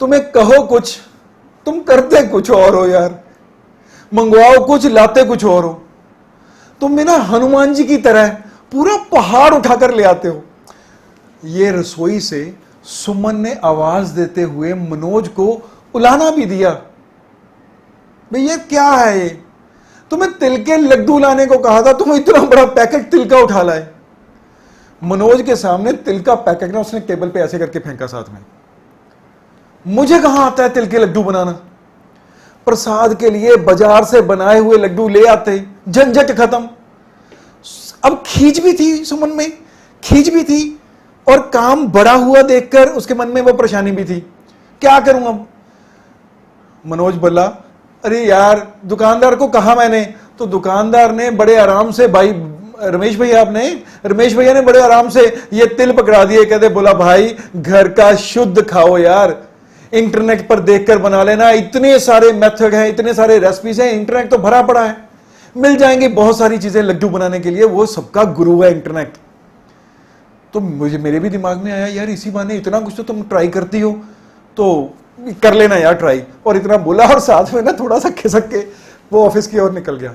तुम्हें कहो कुछ, तुम करते कुछ और हो यार, मंगवाओ कुछ, लाते कुछ और हो। तुम भी ना हनुमान जी की तरह पूरा पहाड़ उठाकर ले आते हो। ये रसोई से सुमन ने आवाज देते हुए मनोज को उलाना भी दिया। भैया क्या है ये, तुम्हें तिल के लड्डू लाने को कहा था, तुम इतना बड़ा पैकेट तिल का उठा लाए। मनोज के सामने तिल का पैकेट ना उसने टेबल पे ऐसे करके फेंका साथ में। मुझे कहां आता है तिल के लड्डू बनाना, प्रसाद के लिए बाजार से बनाए हुए लड्डू ले आते, झंझट खत्म। अब खींच भी थी सुमन में, खींच भी थी, और काम बड़ा हुआ देखकर उसके मन में वो परेशानी भी थी, क्या करूं अब। मनोज बोला, अरे यार दुकानदार को कहा मैंने, तो दुकानदार ने बड़े आराम से, भाई रमेश भैया ने बड़े आराम से ये तिल पकड़ा दिए। कहते बोला भाई घर का शुद्ध खाओ यार, इंटरनेट पर देखकर बना लेना, इतने सारे मेथड हैं, इतने सारे रेसिपीज हैं, इंटरनेट तो भरा पड़ा है, मिल जाएंगी बहुत सारी चीजें लड्डू बनाने के लिए, वो सबका गुरु है इंटरनेट। तो मेरे भी दिमाग में आया यार इसी बहाने इतना कुछ तो तुम ट्राई करती हो, तो कर लेना यार ट्राई, और इतना बोला और साथ में ना थोड़ा सा खिसक के वो ऑफिस की ओर निकल गया।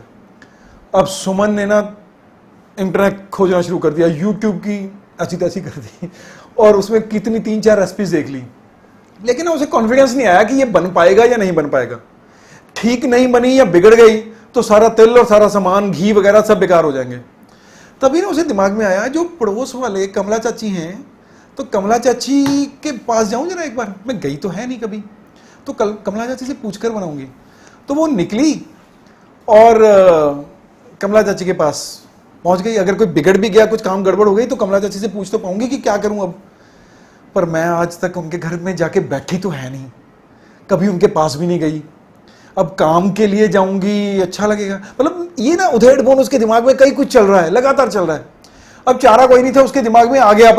अब सुमन ने ना इंटरनेट खोजना शुरू कर दिया, यूट्यूब की ऐसी तैसी कर दी, और उसमें कितनी 3-4 रेसिपीज देख ली, लेकिन उसे कॉन्फिडेंस नहीं आया कि ये बन पाएगा या नहीं बन पाएगा। ठीक नहीं बनी या बिगड़ गई तो सारा तिल और सारा सामान, घी वगैरह सब बेकार हो जाएंगे। तभी ना उसे दिमाग में आया, जो पड़ोस वाले कमला चाची हैं, तो कमला चाची के पास जाऊं जरा एक बार, मैं गई तो है नहीं कभी, तो कमला चाची से पूछकर बनाऊंगी। तो वो निकली और कमला चाची के पास पहुंच गई। अगर कोई बिगड़ भी गया, कुछ काम गड़बड़ हो गई, तो कमला चाची से पूछ तो पाऊंगी कि क्या करूं अब। पर मैं आज तक उनके घर में जाके बैठी तो है नहीं, कभी उनके पास भी नहीं गई। अब काम के लिए जाऊंगी, अच्छा लगेगा, मतलब ये ना उधेड़ बुन उसके दिमाग में कहीं कुछ चल रहा है, लगातार चल रहा है। अब चारा कोई नहीं था उसके दिमाग में, आ गया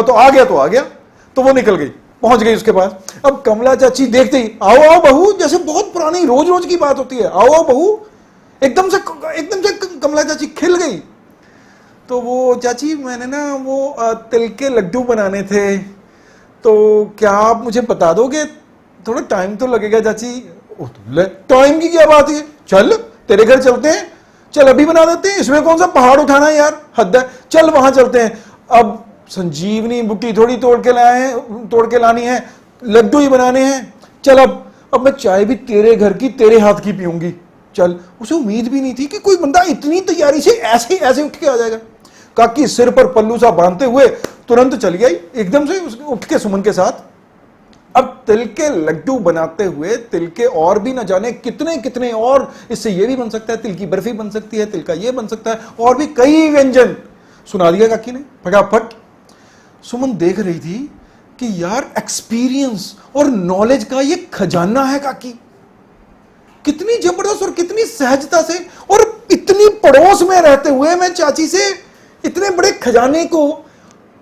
तो वो निकल गई, पहुंच गई उसके पास। अब कमला चाची देखते ही, आओ आओ बहू, जैसे बहुत पुरानी रोज रोज की बात होती है, आओ आओ बहू, एकदम से कमला चाची खिल गई। तो वो चाची, मैंने ना वो तिल के लड्डू बनाने थे, तो क्या आप मुझे बता दोगे, थोड़ा टाइम तो लगेगा चाची। टाइम की क्या बात है, चल तेरे घर चलते हैं, चल अभी बना देते हैं, इसमें कौन सा पहाड़ उठाना है यार, हद है, चल वहां चलते हैं। अब संजीवनी बूटी थोड़ी तोड़ के लानी है, लड्डू ही बनाने हैं, चल अब मैं चाय भी तेरे घर की, तेरे हाथ की पीऊंगी, चल। उसे उम्मीद भी नहीं थी कि कोई बंदा इतनी तैयारी से ऐसे उठ के आ जाएगा। काकी सिर पर पल्लू सा बांधते हुए तुरंत चली आई एकदम से उठ के सुमन के साथ। अब तिल के लड्डू बनाते हुए, तिल के और भी न जाने कितने कितने, और इससे ये भी बन सकता है, तिल की बर्फी बन सकती है, तिल का ये बन सकता है, और भी कई व्यंजन सुना दिया काकी ने फटाफट। सुमन देख रही थी कि यार एक्सपीरियंस और नॉलेज का ये खजाना है काकी, कितनी जबरदस्त और कितनी सहजता से, और इतनी पड़ोस में रहते हुए मैं चाची से इतने बड़े खजाने को,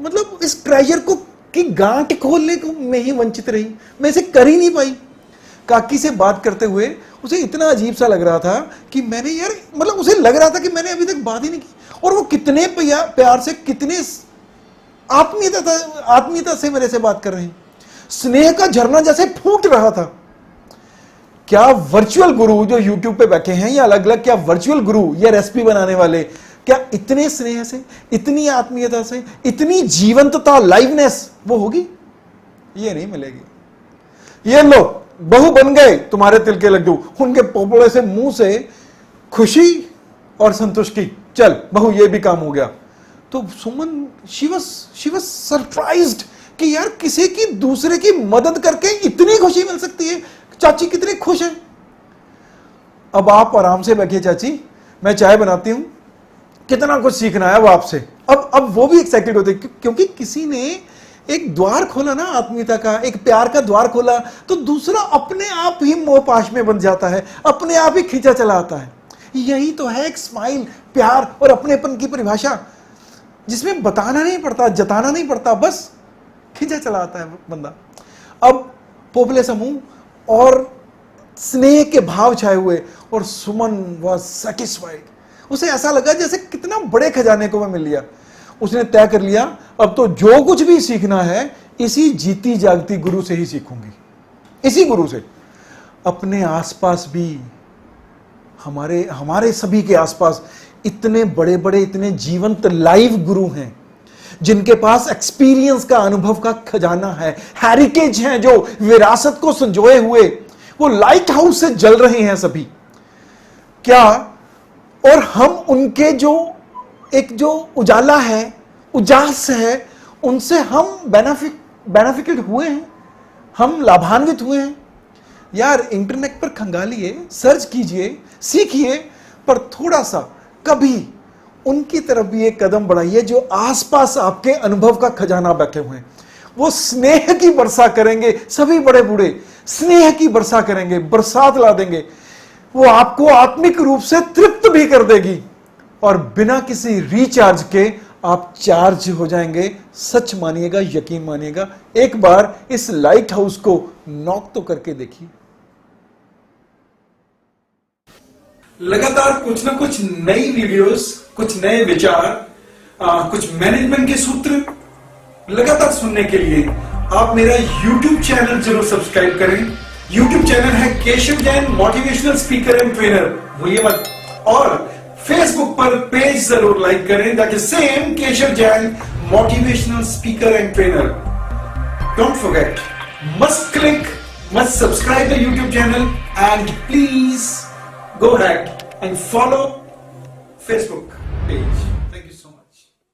मतलब इस ट्रेजर को की गांठ खोलने को मैं ही वंचित रही, मैं इसे कर ही नहीं पाई। काकी से बात करते हुए उसे इतना अजीब सा लग रहा था कि मैंने यार, मतलब उसे लग रहा था कि मैंने अभी तक बात ही नहीं की, और वो कितने प्यार से, कितने आत्मीयता से मेरे से बात कर रहे हैं, स्नेह का झरना जैसे फूट रहा था। क्या वर्चुअल गुरु जो यूट्यूब पे बैठे हैं, या अलग अलग, क्या वर्चुअल गुरु या रेसिपी बनाने वाले, क्या इतने स्नेह से, इतनी आत्मीयता से, इतनी जीवंतता, लाइवनेस वो होगी? ये नहीं मिलेगी। ये लो बहू बन गए तुम्हारे तिल के लड्डू, उनके पोपड़े से, मुंह से खुशी और संतुष्टि, चल बहू ये भी काम हो गया। तो सुमन शी वाज सरप्राइज्ड कि यार किसी की, दूसरे की मदद करके इतनी खुशी मिल सकती है। चाची कितनी खुश है। अब आप आराम से बैठिए चाची, मैं चाय बनाती हूं, कितना कुछ सीखना है वो आपसे। अब वो भी एक्साइटेड होते, क्योंकि किसी ने एक द्वार खोला ना आत्मीयता का, एक प्यार का द्वार खोला, तो दूसरा अपने आप ही मोहपाश में बन जाता है, अपने आप ही खींचा चला आता है। यही तो है एक स्माइल, प्यार और अपनेपन की परिभाषा, जिसमें बताना नहीं पड़ता, जताना नहीं पड़ता, बस खींचा चला आता है बंदा। अब पोपले समूह और स्नेह के भाव छाए हुए, और सुमन वाज सैटिस्फाइड। उसे ऐसा लगा जैसे कितना बड़े खजाने को मैं मिल लिया। उसने तय कर लिया, अब तो जो कुछ भी सीखना है इसी जीती जागती गुरु से ही सीखूंगी। इसी गुरु से। अपने आसपास भी हमारे सभी के आसपास इतने बड़े बड़े, इतने जीवंत लाइव गुरु हैं जिनके पास एक्सपीरियंस का, अनुभव का खजाना है, हेरिटेज हैं, जो विरासत को संजोए हुए वो लाइट हाउस से जल रहे हैं सभी। क्या और हम उनके जो उजाला है, उजास है, उनसे हम बेनिफिटेड हुए हैं, हम लाभान्वित हुए हैं। यार इंटरनेट पर खंगालिए, सर्च कीजिए, सीखिए, पर थोड़ा सा कभी उनकी तरफ भी एक कदम बढ़ाइए जो आसपास आपके अनुभव का खजाना बैठे हुए हैं। वो स्नेह की वर्षा करेंगे, सभी बड़े बूढ़े स्नेह की वर्षा करेंगे, बरसात ला देंगे। वो आपको आत्मिक रूप से तृप्त भी कर देगी और बिना किसी रिचार्ज के आप चार्ज हो जाएंगे। सच मानिएगा, यकीन मानिएगा, एक बार इस लाइट हाउस को नॉक तो करके देखिए। लगातार कुछ ना कुछ नई वीडियोस, कुछ नए विचार, कुछ मैनेजमेंट के सूत्र लगातार सुनने के लिए आप मेरा YouTube चैनल जरूर सब्सक्राइब करें। YouTube चैनल है Keshav Jain motivational speaker and trainer, भूलिए मत। और फेसबुक पर पेज जरूर लाइक करें, that is same Keshav Jain motivational speaker and trainer. Don't forget, must click, must subscribe the YouTube channel and please go ahead and follow Facebook page.